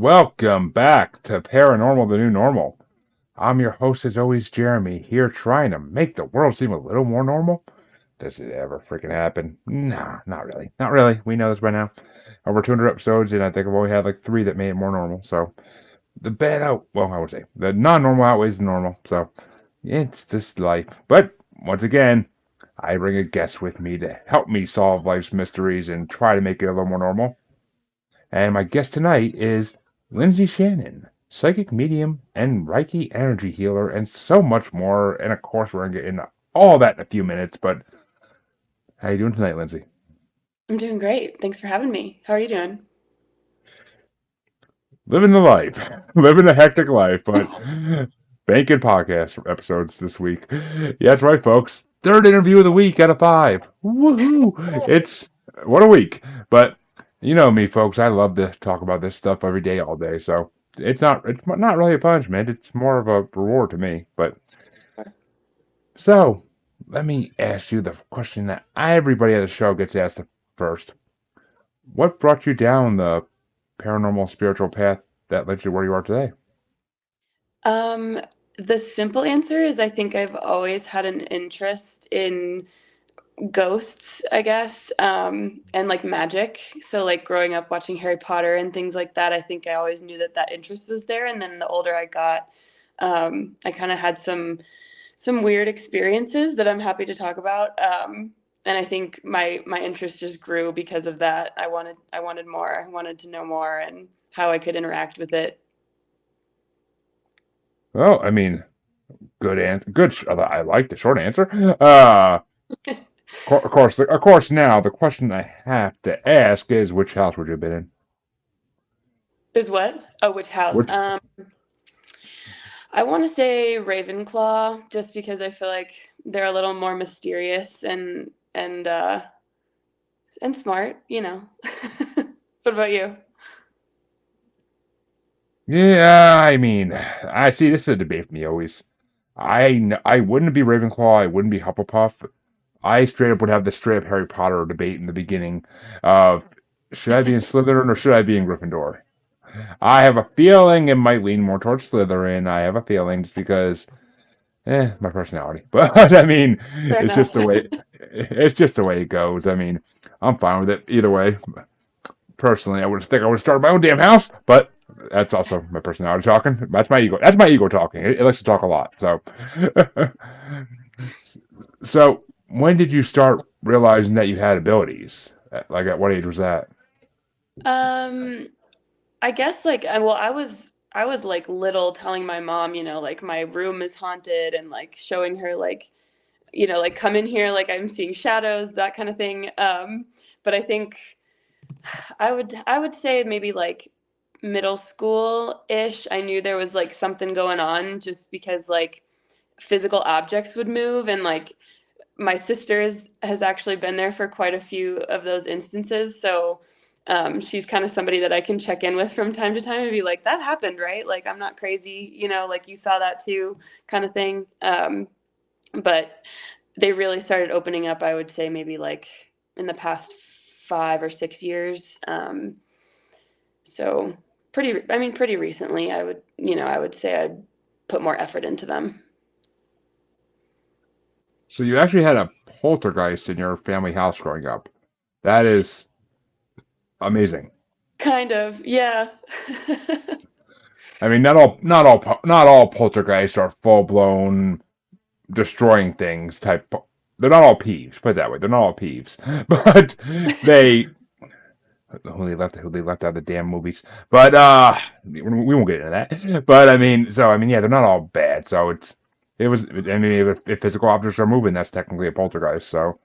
Welcome back to Paranormal, the New Normal. I'm your host, as always, Jeremy, here trying to make the world seem a little more normal. Does it ever freaking happen? Nah, not really. Not really. We know this by now. Over 200 episodes, and I think I've only had like three that made it more normal. So I would say, the non-normal outweighs the normal. So it's just life. But once again, I bring a guest with me to help me solve life's mysteries and try to make it a little more normal. And my guest tonight is Lindsay Shannon, psychic medium and Reiki energy healer, and so much more. And of course, we're going to get into all that in a few minutes. But how you doing tonight, Lindsay? I'm doing great. Thanks for having me. How are you doing? Living the life, living a hectic life, but banking podcast episodes this week. Yeah, that's right, folks. Third interview of the week out of five. Woohoo! It's what a week. But you know me, folks. I love to talk about this stuff every day, all day. So it's not really a punishment. It's more of a reward to me. But so let me ask you the question that everybody at the show gets asked first. What brought you down the paranormal spiritual path that led you where you are today? Um, the simple answer is I think I've always had an interest in ghosts, I guess, and like magic. So like growing up watching Harry Potter and things like that, I think I always knew that that interest was there. And then the older I got, I kind of had some weird experiences that I'm happy to talk about. And I think my interest just grew because of that. I wanted more. I wanted to know more and how I could interact with it. Well, I mean, good answer. Good. I like the short answer. Uh, of course. Now the question I have to ask is, which house would you have been in? Is what? Oh, which house? Which? I want to say Ravenclaw, just because I feel like they're a little more mysterious and smart. What about you? Yeah, I mean, I see. This is a debate for me always. I wouldn't be Ravenclaw. I wouldn't be Hufflepuff. I straight up would have the straight up Harry Potter debate in the beginning of should I be in Slytherin or should I be in Gryffindor? I have a feeling it might lean more towards Slytherin. I have a feeling just because my personality. But I mean, Fair enough. it's just the way it goes. I mean, I'm fine with it either way. Personally, I would start my own damn house, but that's also my personality talking. That's my ego. That's my ego talking. It likes to talk a lot. So, so when did you start realizing that you had abilities? Like at what age was that? Um, I guess I was like little telling my mom, like my room is haunted and like showing her like, like come in here, like I'm seeing shadows, that kind of thing. But I think I would say maybe like middle school-ish, I knew there was like something going on just because like physical objects would move and like my sister has actually been there for quite a few of those instances. So she's kind of somebody that I can check in with from time to time and be like, that happened, right? Like, I'm not crazy, like you saw that too, kind of thing. But they really started opening up, I would say, maybe like in the past 5 or 6 years. So pretty recently, I would say I'd put more effort into them. So you actually had a poltergeist in your family house growing up. That is amazing. Kind of, yeah. I mean, not all poltergeists are full blown destroying things type. They're not all peeves. Put it that way. They're not all peeves, but they who they left out of the damn movies. But we won't get into that. But I mean, yeah, they're not all bad. So it was. I mean, if physical objects are moving, that's technically a poltergeist. So,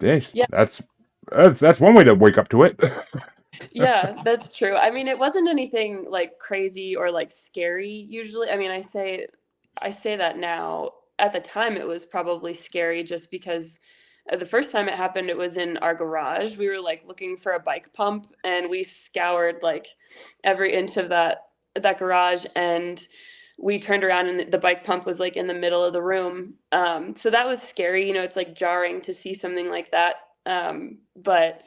yes, Yeah. that's one way to wake up to it. Yeah, that's true. I mean, it wasn't anything like crazy or like scary usually. I mean, I say that now. At the time it was probably scary just because the first time it happened it was in our garage. We were like looking for a bike pump and we scoured like every inch of that garage and we turned around and the bike pump was like in the middle of the room. So that was scary, it's like jarring to see something like that. But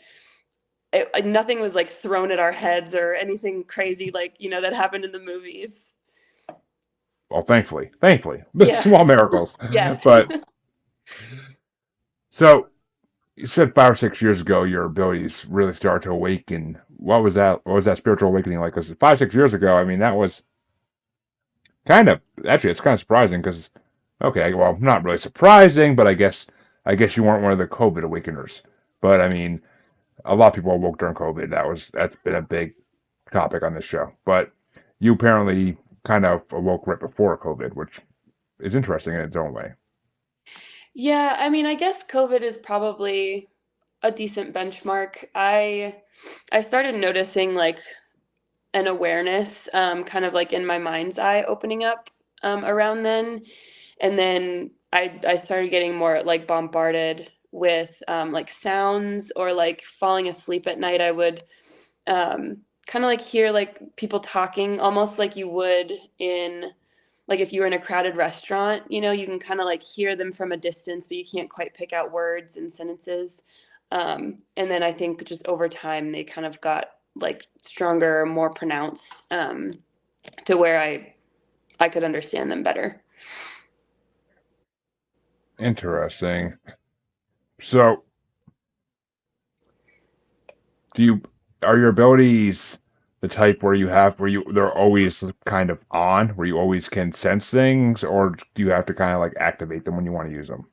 nothing was like thrown at our heads or anything crazy like, that happened in the movies. Well, thankfully, Yeah. small miracles. Yet. But so you said 5 or 6 years ago your abilities really started to awaken. What was that? What was that spiritual awakening like? Because 5, 6 years ago, I mean, that was kind of actually it's kind of surprising because okay, well, not really surprising, but I guess you weren't one of the COVID awakeners. But I mean, a lot of people awoke during COVID. That's been a big topic on this show. But you apparently kind of awoke right before COVID, which is interesting in its own way. Yeah, I mean, I guess COVID is probably a decent benchmark. I started noticing like an awareness, kind of like in my mind's eye opening up around then. And then I started getting more like bombarded with like sounds, or like falling asleep at night. I would kind of like hear like people talking almost like you would in, like if you were in a crowded restaurant, you can kind of like hear them from a distance, but you can't quite pick out words and sentences. And then I think just over time they kind of got like stronger, more pronounced, to where I could understand them better. Interesting. So, do you are your abilities the type where they're always kind of on, where you always can sense things, or do you have to kind of like activate them when you want to use them?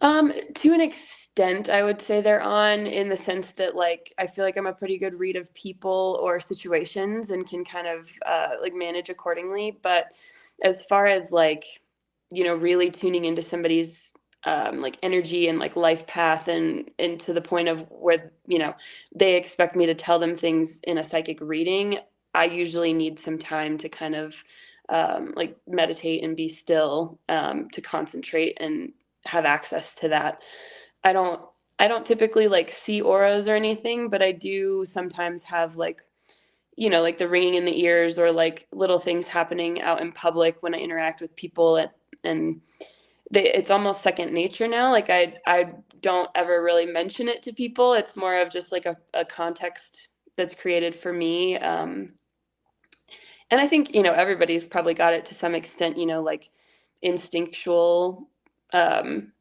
To an extent, I would say they're on, in the sense that like I feel like I'm a pretty good read of people or situations and can kind of like manage accordingly. But as far as like, really tuning into somebody's like energy and like life path, and to the point of where, they expect me to tell them things in a psychic reading, I usually need some time to kind of like meditate and be still, to concentrate and have access to that. I don't I don't typically like see auras or anything, but I do sometimes have like, like the ringing in the ears, or like little things happening out in public when I interact with people and it's almost second nature now. Like I don't ever really mention it to people. It's more of just like a context that's created for me. And I think, everybody's probably got it to some extent, like instinctual, um,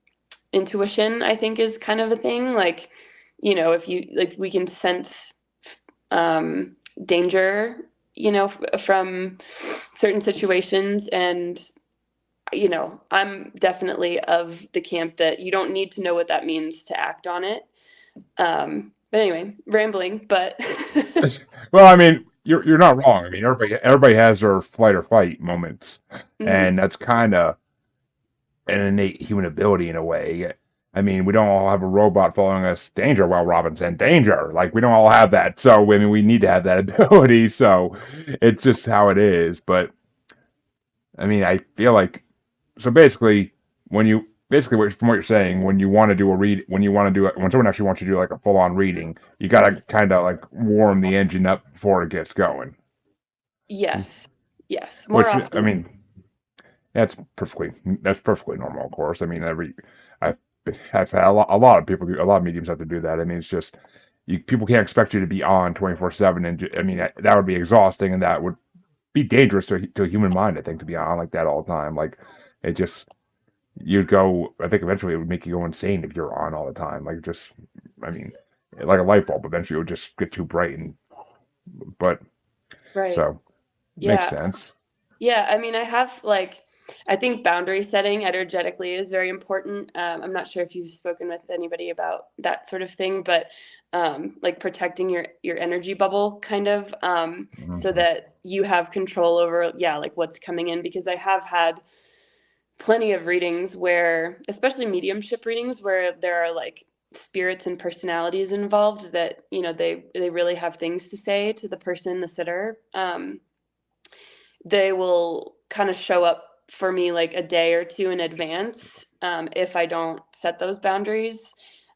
intuition, I think, is kind of a thing. Like, if you like, we can sense danger, from certain situations. And, I'm definitely of the camp that you don't need to know what that means to act on it. But anyway, rambling, but Well, I mean, you're not wrong. I mean, everybody has their flight or fight moments, mhm. and that's kind of an innate human ability in a way. I mean, we don't all have a robot following us danger while Robinson danger. Like we don't all have that. So I mean, we need to have that ability. So it's just how it is. But I mean, I feel like so basically when you basically from what you're saying, when you want to do a read, when you want to do it, when someone actually wants you to do like a full on reading, you gotta kind of like warm the engine up before it gets going. Yes, yes, more Which I often. mean, that's perfectly normal, of course. I mean, I've I've had a lot of people a lot of mediums have to do that. I mean, it's just people can't expect you to be on 24/7, and I mean that would be exhausting, and that would be dangerous to a human mind. I think to be on like that all the time, like it just you'd go. I think eventually it would make you go insane if you're on all the time. Like just, I mean, like a light bulb. Eventually, it would just get too bright, and but Right. so it makes Yeah. sense. Yeah, I mean, I think boundary setting energetically is very important. I'm not sure if you've spoken with anybody about that sort of thing, but like protecting your energy bubble, kind of, so Hmm. that you have control over, yeah, like what's coming in. Because I have had plenty of readings where, especially mediumship readings, where there are like spirits and personalities involved that, they really have things to say to the person, the sitter. They will kind of show up for me like a day or two in advance, if I don't set those boundaries.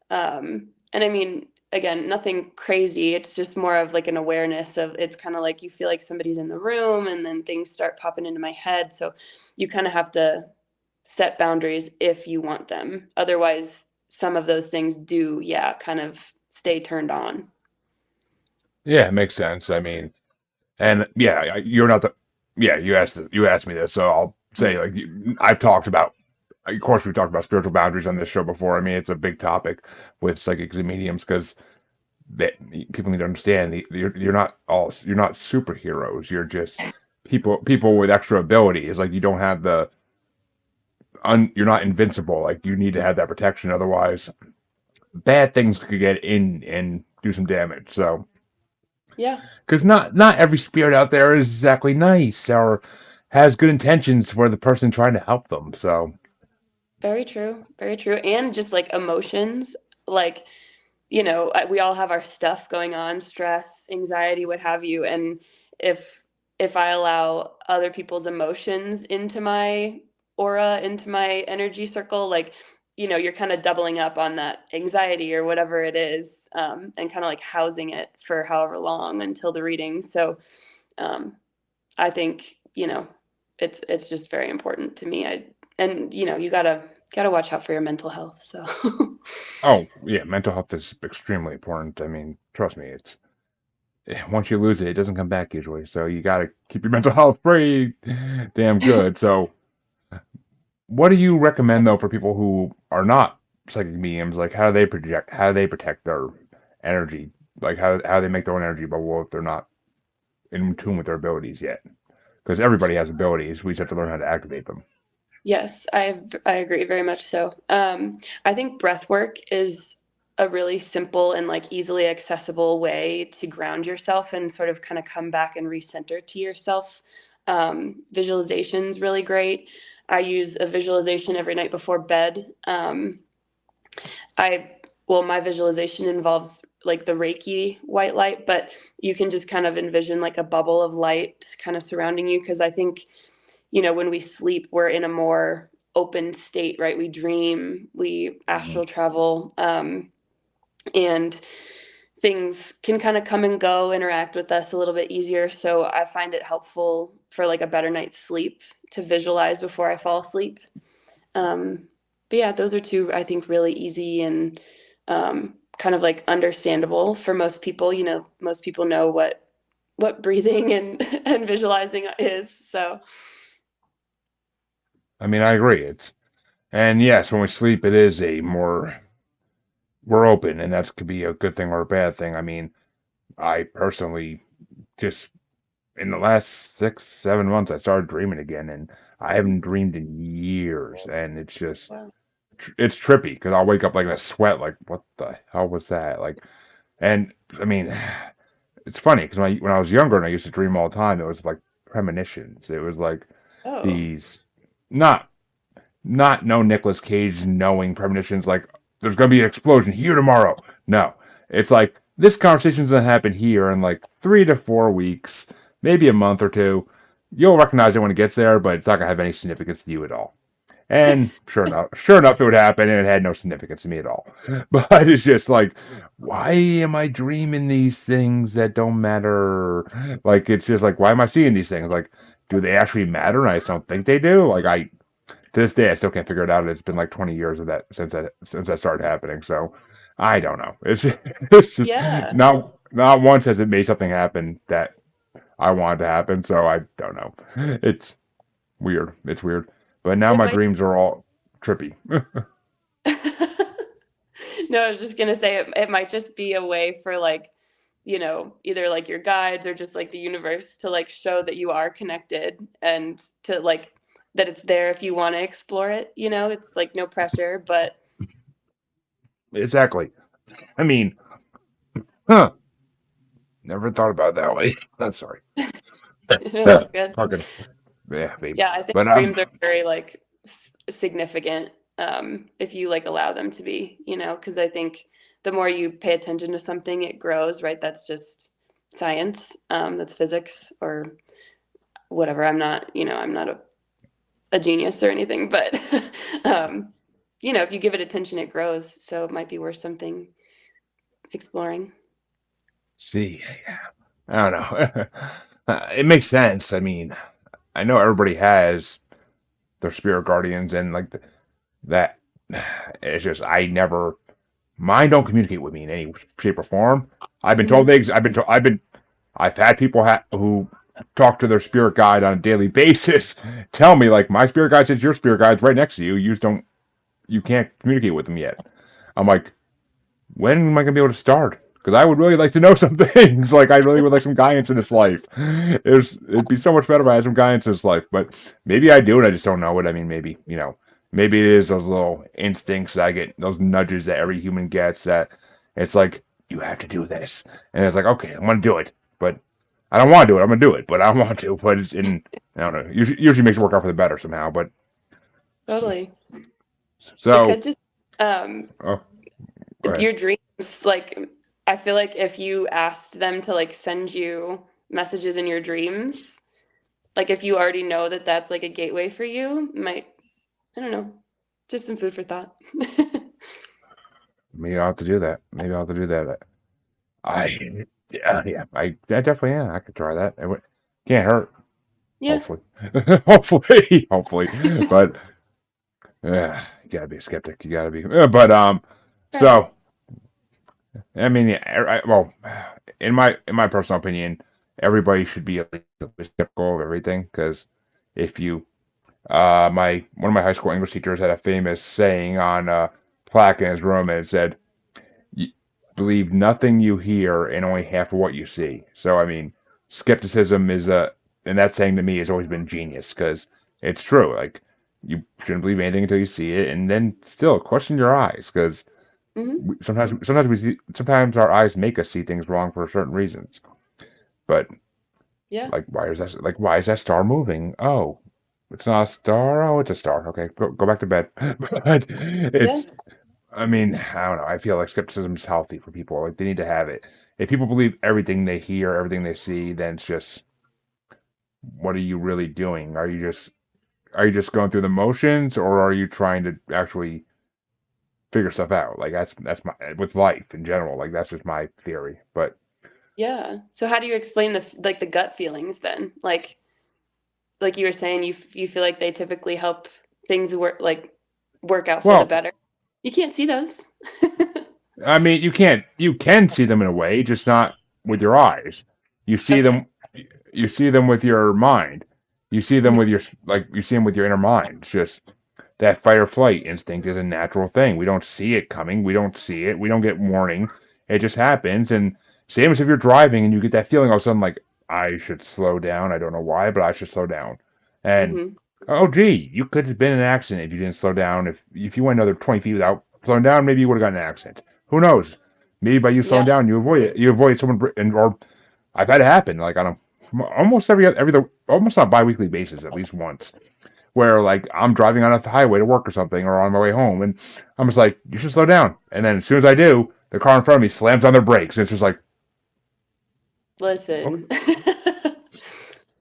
And I mean, again, nothing crazy. It's just more of like an awareness of, it's kind of like you feel like somebody's in the room, and then things start popping into my head. So you kind of have to set boundaries if you want them. Otherwise, some of those things do, yeah, kind of stay turned on. Yeah, it makes sense. I mean, and yeah, you're not the. Yeah, you asked me this, so I'll say Mhm. like I've talked about. Of course, we've talked about spiritual boundaries on this show before. I mean, it's a big topic with psychics and mediums because that people need to understand you're not you're not superheroes. You're just people with extra abilities. Like you don't have you're not invincible. Like you need to have that protection. Otherwise, bad things could get in and do some damage. So Yeah. because not every spirit out there is exactly nice or has good intentions for the person trying to help them. So Very true. Very true. And just like emotions, like, we all have our stuff going on, stress, anxiety, what have you. And if if I allow other people's emotions into my aura, into my energy circle, like, you're kind of doubling up on that anxiety or whatever it is, and kind of like housing it for however long until the reading. So, um, I think, it's just very important to me. And you gotta watch out for your mental health. So oh yeah, mental health is extremely important. I mean, trust me, it's once you lose it, it doesn't come back usually. So you got to keep your mental health pretty damn good. So what do you recommend though for people who are not psychic mediums? Like how do they project? How do they protect their energy? Like how do they make their own energy bubble if they're not in tune with their abilities yet? Because everybody has abilities. We just have to learn how to activate them. yes, I agree very much so. I think breath work is a really simple and like easily accessible way to ground yourself and sort of kind of come back and recenter to yourself. Visualization's really great. I use a visualization every night before bed. I well, my visualization involves like the Reiki white light, but you can just kind of envision like a bubble of light kind of surrounding you because I think, when we sleep, we're in a more open state, right? We dream, we Mhm. astral travel, and things can kind of come and go, interact with us a little bit easier. So I find it helpful for like a better night's sleep to visualize before I fall asleep. But yeah, those are two I think really easy and kind of like understandable for most people. Most people know what breathing and and visualizing is. So I mean, I agree. It's and yes, when we sleep, it is a more we're open, and that could be a good thing or a bad thing. I mean, I personally just in the last 6, 7 months, I started dreaming again, and I haven't dreamed in years, and it's just wow. it's trippy because I'll wake up like in a sweat, like what the hell was that? Like, and I mean, it's funny because when I was younger and I used to dream all the time, it was like premonitions. It was like Oh. these not not no Nicolas Cage knowing premonitions like there's gonna be an explosion here tomorrow. No, it's like this conversation's gonna happen here in like 3 to 4 weeks, maybe a month or two. You'll recognize it when it gets there, but it's not gonna have any significance to you at all. And sure enough, it would happen, and it had no significance to me at all. But it's just like, why am I dreaming these things that don't matter? Like, it's just like, why am I seeing these things? Like, do they actually matter? And I just don't think they do. Like, to this day, I still can't figure it out. It's been like 20 years of that since that started happening. So I don't know. It's just Yeah. not once has it made something happen that I wanted to happen. So I don't know. It's weird. It's weird. But now It my might dreams are all trippy. No, I was just gonna say it might just be a way for like, either like your guides or just like the universe to like show that you are connected and to like that it's there if you want to explore it. It's like no pressure, but Exactly. I mean, huh? Never thought about it that way. That's sorry. no, you're good. Fucking yeah, babe. Yeah, I think But dreams are very like significant, if you like allow them to be, because I think the more you pay attention to something, it grows, right? That's just science, that's physics or whatever. I'm not a genius or anything, but um, if you give it attention, it grows. So it might be worth something exploring. see, yeah, I don't know. It makes sense. I mean, I know everybody has their spirit guardians and like that. It's just I never. Mine don't communicate with me in any shape or form. I've been told Hmm. things. I've had people who talk to their spirit guide on a daily basis tell me like my spirit guide says your spirit guide's right next to you. You can't communicate with them yet. I'm like, when am I gonna be able to start? Because I would really like to know some things. Like I really would like some guidance in this life. It'd be so much better if I had some guidance in this life. But maybe I do, and I just don't know it. I mean, maybe maybe it is those little instincts that I get, those nudges that every human gets. That it's like you have to do this, and it's like okay, I'm gonna do it, but I don't want to do it. I'm gonna do it, but I don't want to. But it's in I don't know. Usually makes it work out for the better somehow. But Totally. It so could just um oh, go ahead. your dreams, like I feel like if you asked them to like send you messages in your dreams, like if you already know that that's like a gateway for you, might, I don't know, just some food for thought. Maybe I'll have to do that. Maybe I'll have to do that. I definitely am. I could try that. Can't hurt. Yeah. Hopefully, hopefully. But you gotta be a skeptic. You gotta be. But Try. so I mean, well, in my personal opinion, everybody should be at least skeptical of everything because if you, my one of my high school English teachers had a famous saying on a plaque in his room, and it said, you believe nothing you hear and only half of what you see. So I mean, skepticism is and that saying to me has always been genius because it's true. Like you shouldn't believe anything until you see it, and then still question your eyes because Hmm. sometimes our eyes make us see things wrong for certain reasons. But Yeah. why is that star moving? Oh, it's not a star. Oh, it's a star. Okay, go back to bed. But Yeah. it's I mean, I don't know. I feel like skepticism is healthy for people. Like they need to have it. If people believe everything they hear, everything they see, then it's just what are you really doing? Are you just going through the motions, or are you trying to actually figure stuff out? Like that's my with life in general. Like that's just my theory. But Yeah. So how do you explain like the gut feelings then? Like you were saying, you feel like they typically help things work out for the well, better. You can't see those. I mean, you can see them in a way, just not with your eyes. You see Okay. them you see them with your mind. You see them Hmm. with you see them with your inner mind. It's just that fight or flight instinct is a natural thing. We don't see it coming. We don't see it. We don't get warning. It just happens. And same as if you're driving and you get that feeling all of a sudden like I should slow down. I don't know why, but I should slow down. And Hmm. oh gee, you could have been in an accident if you didn't slow down. If you went another 20 feet without slowing down, maybe you would have gotten in an accident. Who knows? Maybe by you slowing Yeah. down, you avoid it. You avoid someone, or I've had it happen like on a almost almost on a biweekly basis, at least once, where like I'm driving on the highway to work or something, or on my way home, and I'm just like, you should slow down. And then as soon as I do, the car in front of me slams on their brakes, and it's just like, okay, Listen.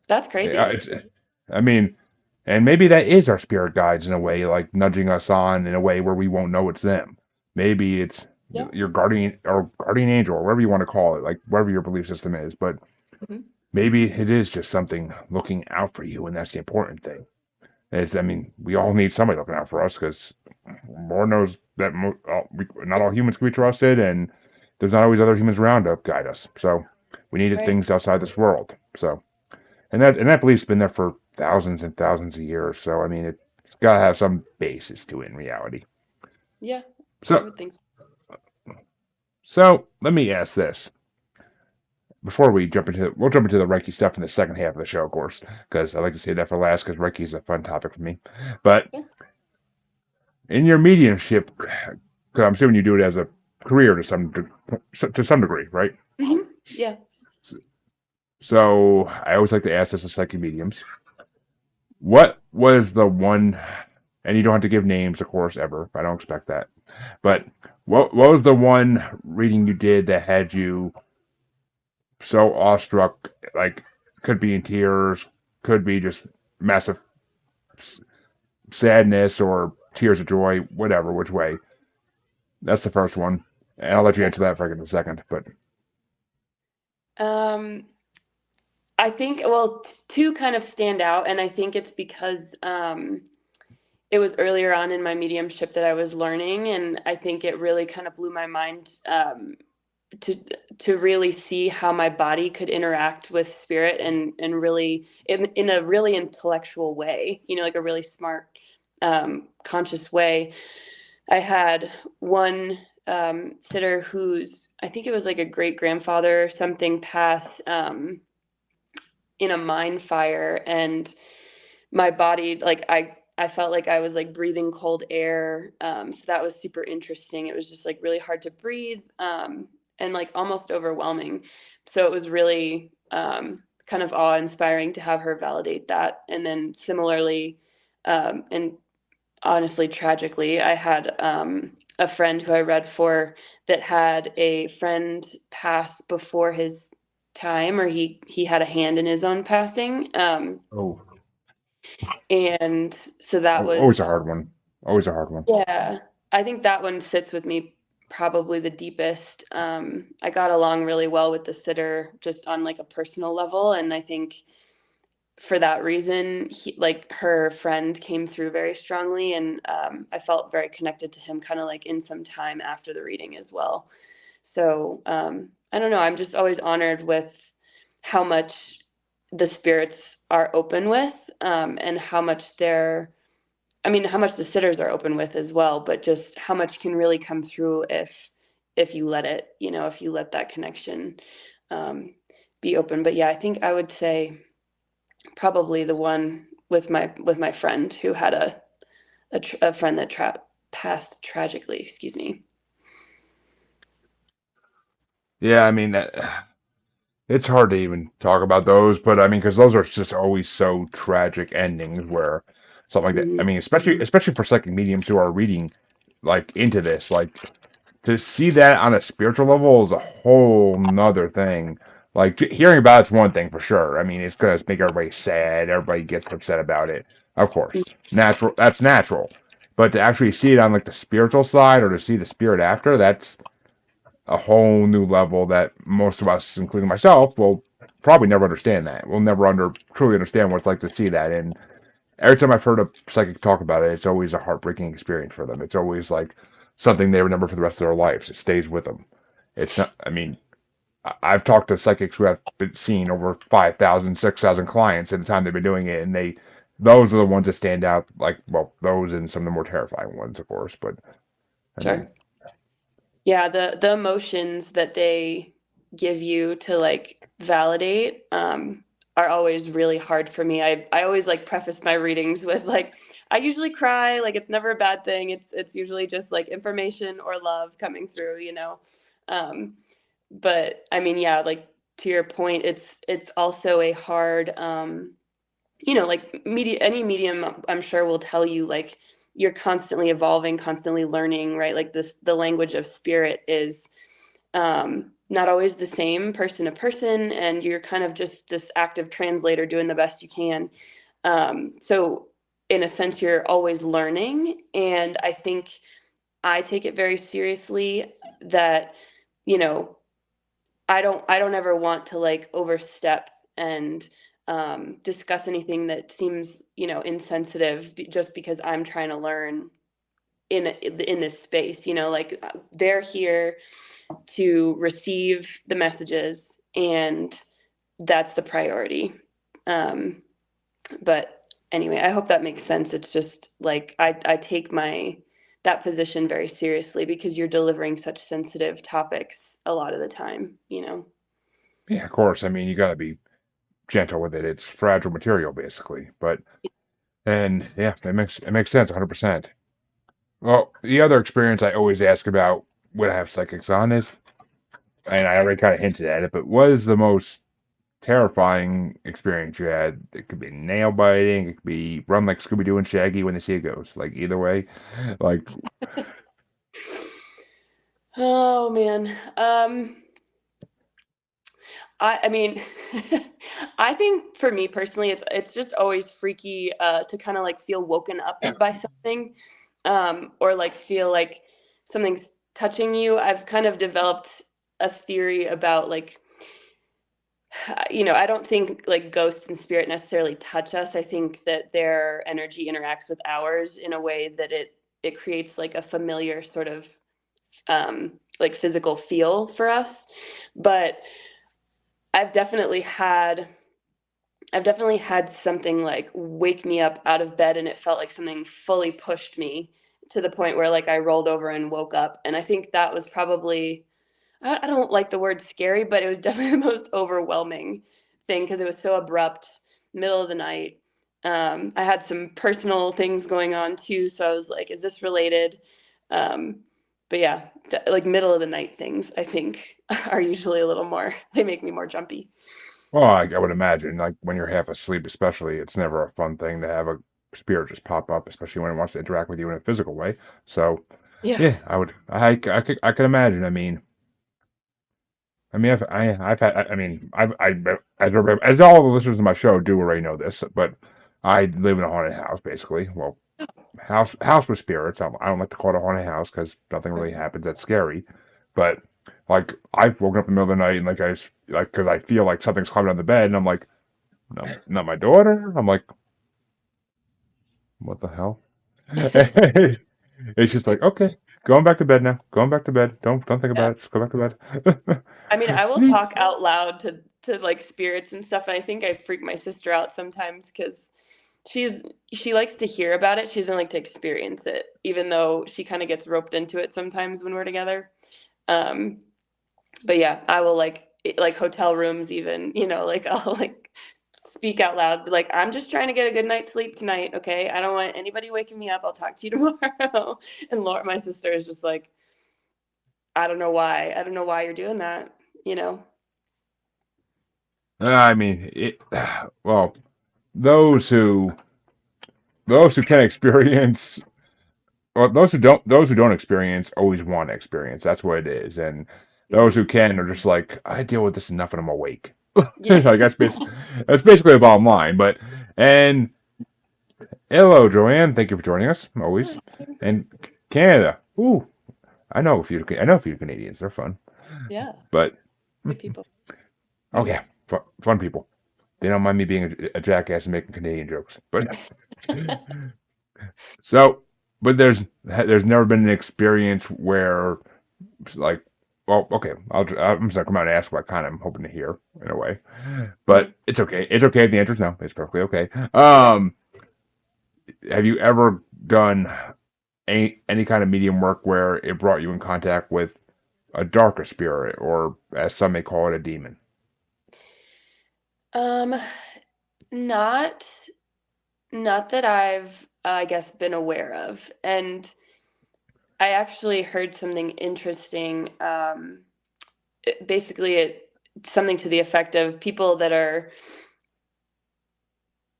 That's yeah, crazy. I mean, and maybe that is our spirit guides in a way, like nudging us on in a way where we won't know it's them. Maybe it's Yeah. your guardian angel, or whatever you want to call it, like whatever your belief system is. But Hmm. maybe it is just something looking out for you, and that's the important thing. I mean, we all need somebody looking out for us because Lord knows that not all humans can be trusted, and there's not always other humans around to guide us. So we needed Right. things outside this world. So and that belief's been there for thousands and thousands of years. So I mean, it's got to have some basis to it in reality. Yeah. I So would think so. so let me ask this before we'll jump into the Reiki stuff in the second half of the show, of course, because I like to save that for last because Reiki is a fun topic for me. But Yeah. in your mediumship, because I'm assuming you do it as a career to some degree, right? Hmm. Yeah. So I always like to ask this to psychic mediums. What was the one, and you don't have to give names, of course, ever. I don't expect that. Yeah. But what was the one reading you did that had you so awestruck, like could be in tears, could be just massive sadness or tears of joy, whatever, which way? That's the first one. And I'll let you Okay. answer that for in a second. But Um, I think, well, two kind of stand out, and I think it's because it was earlier on in my mediumship that I was learning, and I think it really kind of blew my mind, to really see how my body could interact with spirit, and really in a really intellectual way, like a really smart, conscious way. I had one, sitter who's, I think it was like a great grandfather or something, pass, in a mine fire, and my body, like I felt like I was like breathing cold air. So that was super interesting. It was just like really hard to breathe, and like almost overwhelming. So it was really, kind of awe inspiring to have her validate that. And then similarly, and honestly, tragically, I had, a friend who I read for that had a friend pass before his time, or he had a hand in his own passing. Oh, And so that always a was, hard one. Always a hard one. yeah, I think that one sits with me probably the deepest. I got along really well with the sitter just on like a personal level, and I think for that reason, like her friend came through very strongly, and I felt very connected to him, kind of like in some time after the reading as well. So I don't know. I'm just always honored with how much the spirits are open with, and how much they're, I mean, how much the sitters are open with as well, but just how much can really come through if you let it, if you let that connection, um, be open. But yeah, I think I would say probably the one with my friend who had a friend that passed tragically. Excuse me. Yeah, I mean, it's hard to even talk about those, but I mean, because those are just always so tragic endings where something like that. I Hmm. mean, especially for psychic mediums who are reading like into this, like to see that on a spiritual level is a whole nother thing. Like hearing about it's one thing for sure. I mean, it's gonna make everybody sad. Everybody gets upset about it, of course. Natural. That's natural. But to actually see it on like the spiritual side, or to see the spirit after, that's a whole new level that most of us, including myself, will probably never understand that. We'll never truly understand what it's like to see that. And every time I've heard a psychic talk about it, it's always a heartbreaking experience for them. It's always like something they remember for the rest of their lives. It stays with them. It's not, I mean, I've talked to psychics who have been seen over 5,000, 6,000 clients in the time they've been doing it, and those are the ones that stand out. Like, well, those and some of the more terrifying ones, of course. But I mean, Sure. Yeah, the emotions that they give you to like validate, are always really hard for me. I always like preface my readings with like, I usually cry, like it's never a bad thing. It's usually just like information or love coming through. Um, but I mean, yeah, like to your point, it's also a hard, like any medium, I'm sure will tell you like you're constantly evolving, constantly learning, right? Like the language of spirit is, not always the same person to person, and you're kind of just this active translator doing the best you can. So in a sense, you're always learning, and I think I take it very seriously that, you know, I don't ever want to like overstep and, discuss anything that seems, insensitive, just because I'm trying to learn in this space. Like, they're here to receive the messages, and that's the priority. Um, but anyway, I hope that makes sense. It's just like I take my that position very seriously because you're delivering such sensitive topics a lot of the time. yeah, of course. I mean, you got to be gentle with it. It's fragile material, basically. But and yeah, it makes sense 100%. Well, the other experience I always ask about when I have psychics on is, and I already kind of hinted at it, but what is the most terrifying experience you had? It could be nail biting, it could be run like Scooby Doo and Shaggy when they see a ghost. Like either way, like Oh man. I mean, I think for me personally, it's just always freaky, to kind of like feel woken up by something, or like feel like something's touching you. I've kind of developed a theory about like I don't think like ghosts and spirit necessarily touch us. I think that their energy interacts with ours in a way that it creates like a familiar sort of like physical feel for us. But I've definitely had I've definitely had something like wake me up out of bed and it felt like something fully pushed me to the point where like I rolled over and woke up. And I think that was probably, I don't like the word scary, but it was definitely the most overwhelming thing because it was so abrupt, middle of the night. I had some personal things going on too, so I was like, "Is this related?" Um, but yeah, like middle of the night things, I think, are usually a little more. They make me more jumpy. Well, I would imagine, like when you're half asleep, especially, it's never a fun thing to have a spirit just pop up, especially when it wants to interact with you in a physical way. So, Yeah. yeah, I could imagine. I've had, I mean, as all the listeners of my show do already know this, but I live in a haunted house, basically. Well, house with spirits. I don't like to call it a haunted house because nothing really Mhm. happens that's scary. But like I've woken up in the middle of the night and because I feel like something's climbing on the bed and I'm like, no, not my daughter. I'm like, what the hell? It's just like, okay, going back to bed now. Going back to bed. Don't think Yeah. about it. Just go back to I mean, bed. I will Sleep. talk out loud to like spirits and stuff, and I think I freak my sister out sometimes because she's she likes to hear about it. She doesn't like to experience it, even though she kind of gets roped into it sometimes when we're together. Um, but yeah, I will like hotel rooms even, like I'll like speak out loud, like I'm just trying to get a good night's sleep tonight, okay? I don't want anybody waking me up. I'll talk to you tomorrow. And Laura, my sister, is just like, I don't know why. I don't know why you're doing that, you know? I mean, it. Well, those who those who can experience well, those who don't experience always want to experience. That's what it is. And those who Hmm. can are just like, I deal with this enough and I'm awake. Yeah. Like that's basically the bottom line. But and hello, Joanne. Thank you for joining us, always. And Canada. Ooh, I know a few Canadians. They're fun. Yeah. But Good people. oh Hmm. yeah, fun people. They don't mind me being a jackass and making Canadian jokes. But so, but there's never been an experience where like, well, okay, I'm just gonna come out and ask what kind I'm hoping to hear in a way, but Hmm. it's okay. It's okay if the answer's no. It's perfectly okay. Okay. Have you ever done any kind of medium work where it brought you in contact with a darker spirit, or as some may call it, a demon? Um, not not that I've, I guess, been aware of. And I actually heard something interesting. Basically, something to the effect of people that are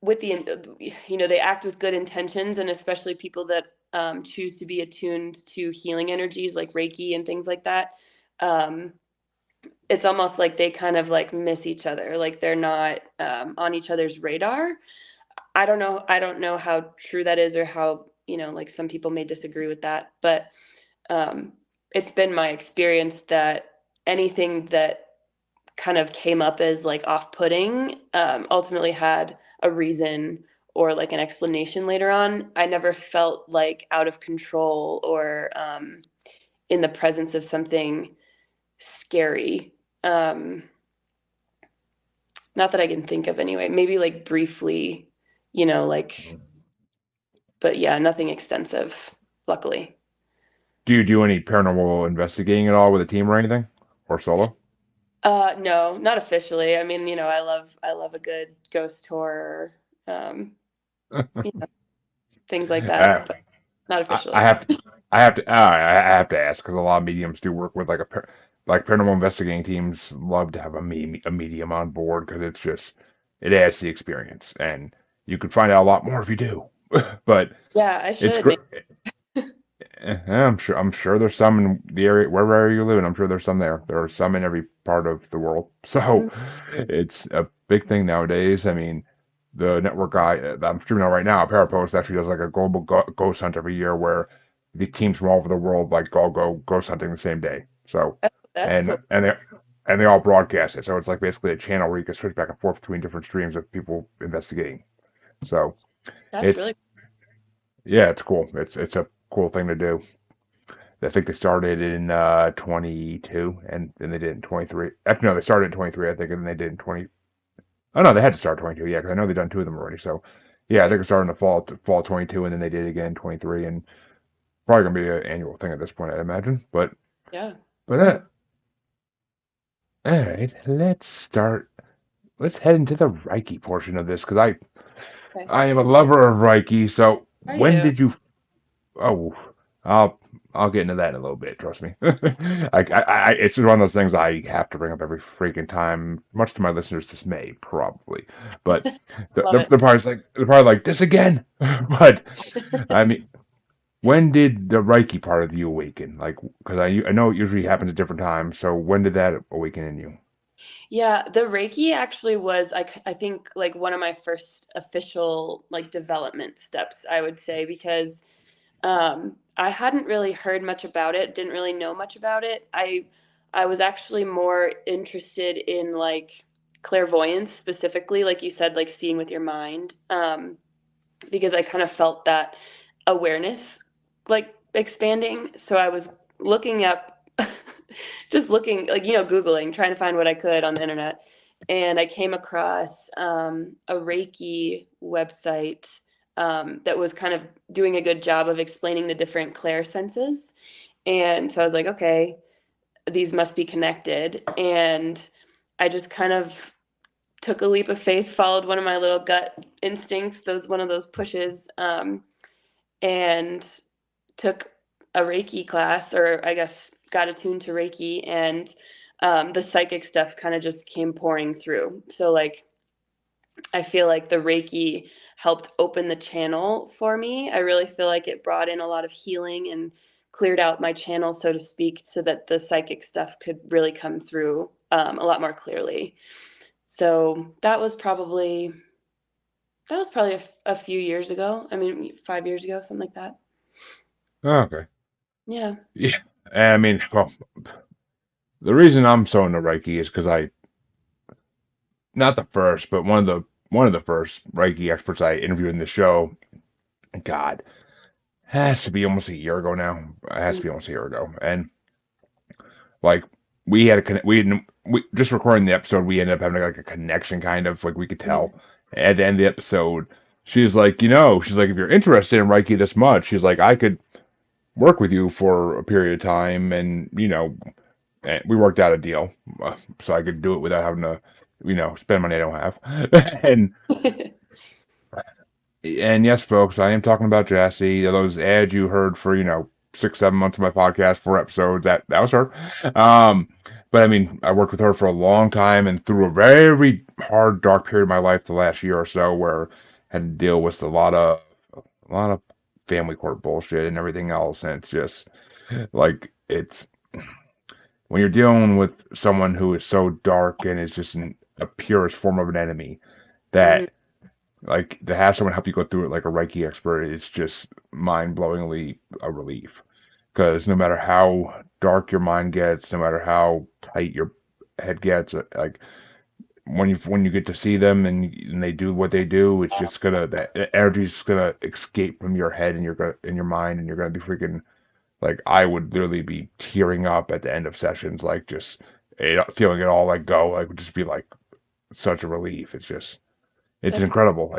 with they act with good intentions, and especially people that choose to be attuned to healing energies like Reiki and things like that. Um, it's almost like they kind of like miss each other, like they're not on each other's radar. I don't know how true that is, or how, like some people may disagree with that, but um, it's been my experience that anything that kind of came up as like off-putting ultimately had a reason or like an explanation later on. I never felt like out of control or in the presence of something scary. Um, Not that I can think of anyway. Maybe like briefly, like, but yeah, nothing extensive, luckily. Do you do any paranormal investigating at all with a team or anything, or solo? No, not officially. I mean, I love a good ghost tour, um, you know, things like that, Uh, but not I officially. have to, I have to ask because a lot of mediums do work with like paranormal investigating teams love to have a medium on board because it adds to the experience and you could find out a lot more if you do. But Yeah, I it's should great. maybe. I'm sure there's some in the area wherever area you live in. I'm sure there's some there. There are some in every part of the world. So Mm, it's a big thing nowadays. I mean, the network guy that I'm streaming on right now, Parapost, actually does like a global ghost hunt every year where the teams from all over the world like all go ghost hunting the same day. So that's and cool. and they and they all broadcast it. So it's like basically a channel where you can switch back and forth between different streams of people investigating. So That's it's really yeah, it's cool. It's a cool thing to do. I think they started in 22 and then they did it in 23. Actually, no, they started in 23, I think, and then they did in 20. Oh no, they had to start 22. Yeah, because I know they've done two of them already. So yeah, I think okay. it started in the fall 22, and then they did it again in 23, and probably gonna be an annual thing at this point, I'd imagine. Yeah. But all right, let's start. Let's head into the Reiki portion of this because Okay. I am a lover of Reiki. So Are when you? did you? Oh, I'll I'll get into that in a little bit. Trust me. It's one of those things I have to bring up every freaking time, much to my listeners' dismay, probably. But Love it. they're probably like this again. But I mean, when did the Reiki part of you awaken? Like, because I know it usually happens at different times. So when did that awaken in you? Yeah, the Reiki actually was I think like one of my first official like development steps, I would say, because I hadn't really heard much about it, didn't really know much about it. I was actually more interested in like clairvoyance specifically, like you said, like seeing with your mind. Because I kind of felt that awareness like expanding. So I was looking up, just looking, like, Googling, trying to find what I could on the internet. And I came across a Reiki website that was kind of doing a good job of explaining the different clair senses. And so I was like, okay, these must be connected. And I just kind of took a leap of faith, followed one of my little gut instincts, those one of those pushes, and took a Reiki class, or I guess got attuned to Reiki, and the psychic stuff kind of just came pouring through. So like I feel like the Reiki helped open the channel for me. I really feel like it brought in a lot of healing and cleared out my channel, so to speak, so that the psychic stuff could really come through a lot more clearly. So that was probably a few years ago. I mean, 5 years ago, something like that. Oh, okay. Yeah. Yeah. I mean, well, the reason I'm so into Reiki is because not the first, but one of the first Reiki experts I interviewed in the show. God, has to be almost a year ago now. It has to be almost a year ago, and like we had a we just recording the episode. We ended up having like a connection, kind of like we could tell Mm-hmm. at the end of the episode. She's like, she's like, if you're interested in Reiki this much, she's like, I could work with you for a period of time, and and we worked out a deal, so I could do it without having to, spend money I don't have. and and yes, folks, I am talking about Jassy. Those ads you heard for 6, 7 months of my podcast, 4 episodes. That was her. Um, but I mean, I worked with her for a long time and through a very hard, dark period of my life the last year or so, where I had to deal with a lot of family court bullshit and everything else, and it's just like it's when you're dealing with someone who is so dark and is just a purest form of an enemy Mm-hmm. that like to have someone help you go through it like a Reiki expert is just mind-blowingly a relief. Because no matter how dark your mind gets, no matter how tight your head gets, like when you get to see them and they do what they do, it's just gonna that energy's gonna escape from your head and in your mind, and you're gonna be freaking like I would literally be tearing up at the end of sessions, like just feeling it all like go, like would just be like such a relief. It's That's incredible.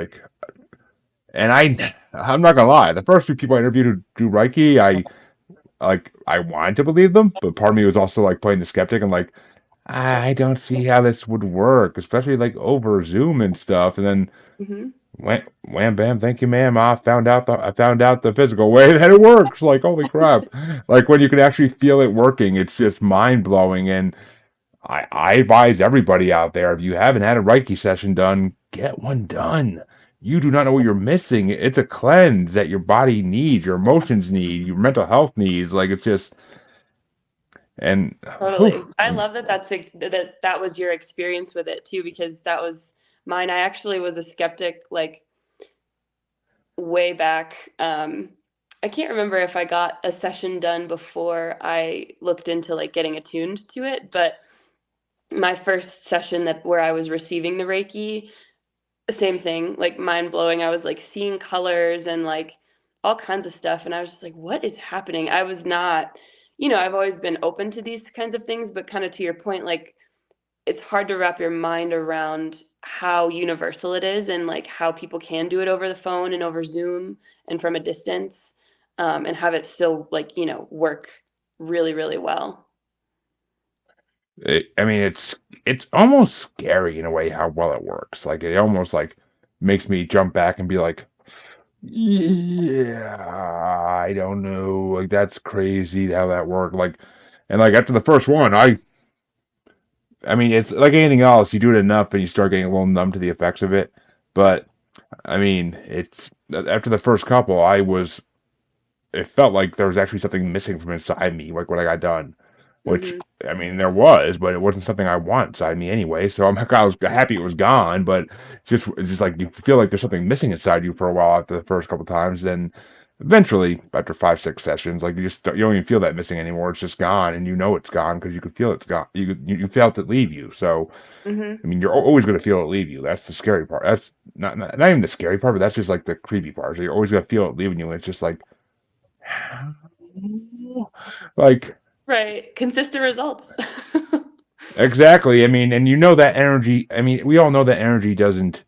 And I'm not gonna lie, the first few people I interviewed who do Reiki, I wanted to believe them, but part of me was also like playing the skeptic and like sure. I don't see how this would work, especially like over Zoom and stuff. And then Mm-hmm. wham bam, thank you, ma'am. I found out the physical way that it works. Like holy crap! Like when you can actually feel it working, it's just mind blowing. And I advise everybody out there, if you haven't had a Reiki session done, get one done. You do not know what you're missing. It's a cleanse that your body needs, your emotions need, your mental health needs. Like it's just, and whew, Totally. I love that that was your experience with it too, because that was mine. I actually was a skeptic like way back. I can't remember if I got a session done before I looked into like getting attuned to it, but my first session that where I was receiving the Reiki, same thing, like mind blowing. I was like seeing colors and like all kinds of stuff. And I was just like, what is happening? I was not, I've always been open to these kinds of things, but kind of to your point, like it's hard to wrap your mind around how universal it is and like how people can do it over the phone and over Zoom and from a distance, and have it still like, work really, really well. I mean, it's almost scary in a way how well it works. Like it almost like makes me jump back and be like, yeah, I don't know. Like that's crazy how that worked. Like, and like after the first one, I mean, it's like anything else. You do it enough, and you start getting a little numb to the effects of it. But I mean, it's after the first couple, it felt like there was actually something missing from inside me, like when I got done. Which Hmm. I mean, there was, but it wasn't something I want inside me anyway. So I was happy it was gone, but it's just like you feel like there's something missing inside you for a while after the first couple times. Then eventually, after 5, 6 sessions, like you don't even feel that missing anymore. It's just gone, and you know it's gone because you can feel it's gone. You felt it leave you. So Hmm. I mean, you're always going to feel it leave you. That's the scary part. That's not even the scary part, but that's just like the creepy part. So you're always going to feel it leaving you. And it's just like, like Right. Consistent results. exactly. I mean, and you know that energy. I mean, we all know that energy doesn't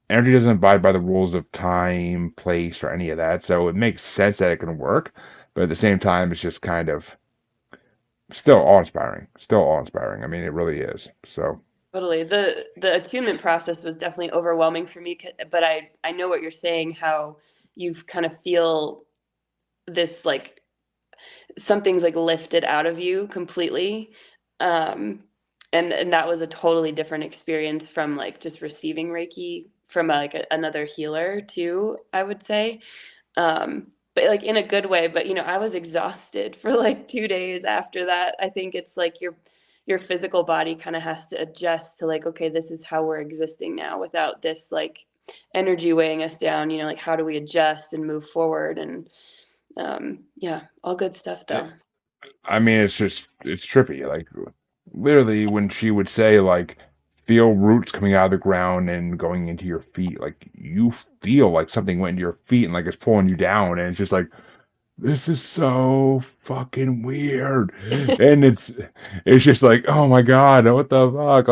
abide by the rules of time, place, or any of that. So it makes sense that it can work, but at the same time, it's just kind of still awe-inspiring. Still awe-inspiring. I mean, it really is. So Totally. The attunement process was definitely overwhelming for me, but I know what you're saying, how you kind of feel this like something's like lifted out of you completely. Um and that was a totally different experience from like just receiving Reiki from another healer too, I would say. But like in a good way, but I was exhausted for like 2 days after that. I think it's like your physical body kind of has to adjust to like, okay, this is how we're existing now without this like energy weighing us down, like how do we adjust and move forward? And yeah, all good stuff though. I mean, it's trippy. Like literally, when she would say like, feel roots coming out of the ground and going into your feet, like you feel like something went into your feet and like it's pulling you down, and it's just like this is so fucking weird, and it's just like oh my god, what the fuck?